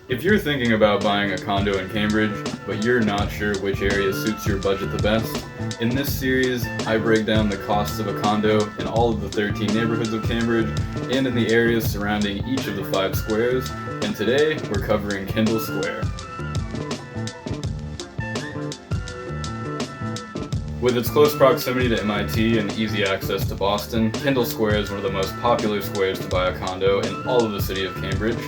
If you're thinking about buying a condo in Cambridge, but you're not sure which area suits your budget the best, in this series, I break down the costs of a condo in all of the 13 neighborhoods of Cambridge and in the areas surrounding each of the 5 squares, and today we're covering Kendall Square. With its close proximity to MIT and easy access to Boston, Kendall Square is one of the most popular squares to buy a condo in all of the city of Cambridge,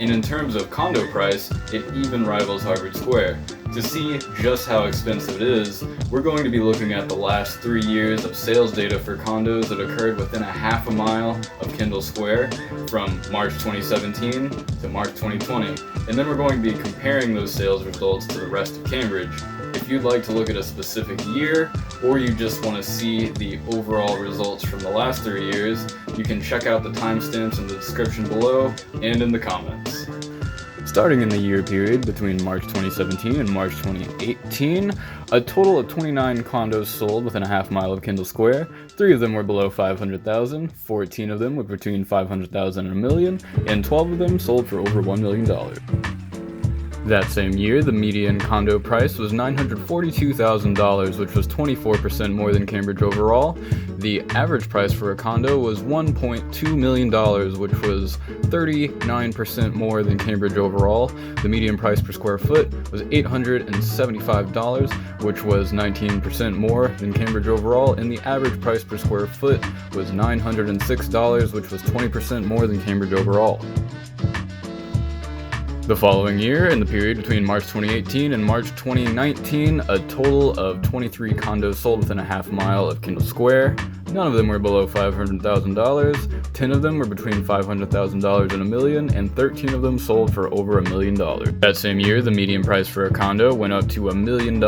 and in terms of condo price, it even rivals Harvard Square. To see just how expensive it is, we're going to be looking at the last 3 years of sales data for condos that occurred within a half a mile of Kendall Square from March 2017 to March 2020, and then we're going to be comparing those sales results to the rest of Cambridge. If you'd like to look at a specific year, or you just want to see the overall results from the last 3 years, you can check out the timestamps in the description below and in the comments. Starting in the year period between March 2017 and March 2018, a total of 29 condos sold within a half mile of Kendall Square. 3 of them were below $500,000, 14 of them were between $500,000 and $1 million, and 12 of them sold for over $1 million. That same year, the median condo price was $942,000, which was 24% more than Cambridge overall. The average price for a condo was $1.2 million, which was 39% more than Cambridge overall. The median price per square foot was $875, which was 19% more than Cambridge overall, and the average price per square foot was $906, which was 20% more than Cambridge overall. The following year, in the period between March 2018 and March 2019, a total of 23 condos sold within a half mile of Kendall Square. None of them were below $500,000, 10 of them were between $500,000 and $1 million, and 13 of them sold for over $1 million. That same year, the median price for a condo went up to $1 million,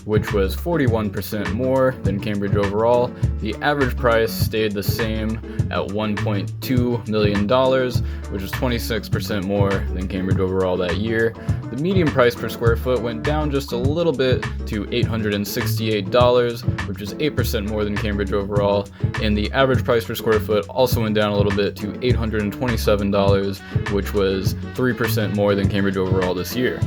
which was 41% more than Cambridge overall. The average price stayed the same at $1.2 million, which was 26% more than Cambridge overall that year. The median price per square foot went down just a little bit to $868, which is 8% more than Cambridge overall, and the average price per square foot also went down a little bit to $827, which was 3% more than Cambridge overall this year.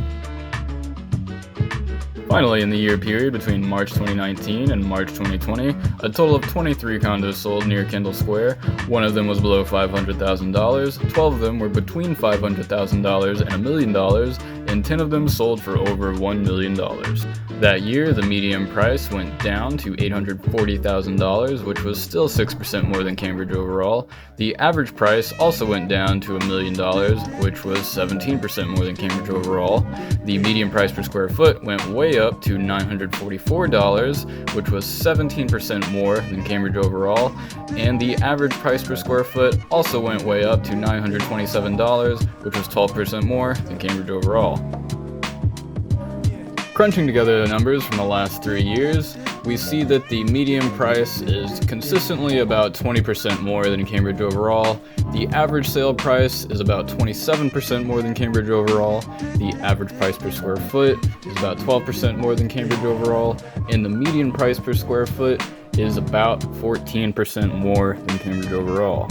Finally, in the year period between March 2019 and March 2020, a total of 23 condos sold near Kendall Square. 1 of them was below $500,000, 12 of them were between $500,000 and $1 million, and 10 of them sold for over $1 million. That year, the median price went down to $840,000, which was still 6% more than Cambridge overall. The average price also went down to $1 million, which was 17% more than Cambridge overall. The median price per square foot went way up to $944, which was 17% more than Cambridge overall, and the average price per square foot also went way up to $927, which was 12% more than Cambridge overall. Crunching together the numbers from the last 3 years, we see that the median price is consistently about 20% more than Cambridge overall. The average sale price is about 27% more than Cambridge overall. The average price per square foot is about 12% more than Cambridge overall, and the median price per square foot is about 14% more than Cambridge overall.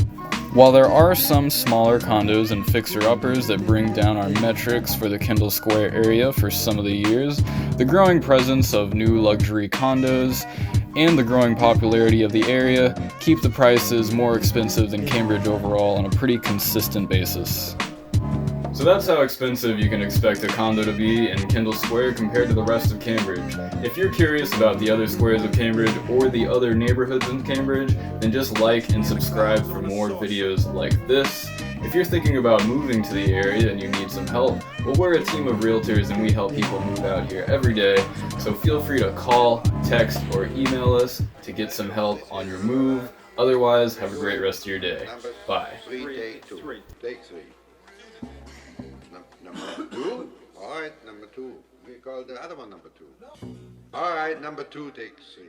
While there are some smaller condos and fixer-uppers that bring down our metrics for the Kendall Square area for some of the years, the growing presence of new luxury condos and the growing popularity of the area keep the prices more expensive than Cambridge overall on a pretty consistent basis. So that's how expensive you can expect a condo to be in Kendall Square compared to the rest of Cambridge. If you're curious about the other squares of Cambridge or the other neighborhoods in Cambridge, then just like and subscribe for more videos like this. If you're thinking about moving to the area and you need some help, well, we're a team of realtors and we help people move out here every day. So feel free to call, text, or email us to get some help on your move. Otherwise, have a great rest of your day. Bye. Take 3. Number 2? Alright, number 2. We call the other one number 2. Alright, number 2 takes 3.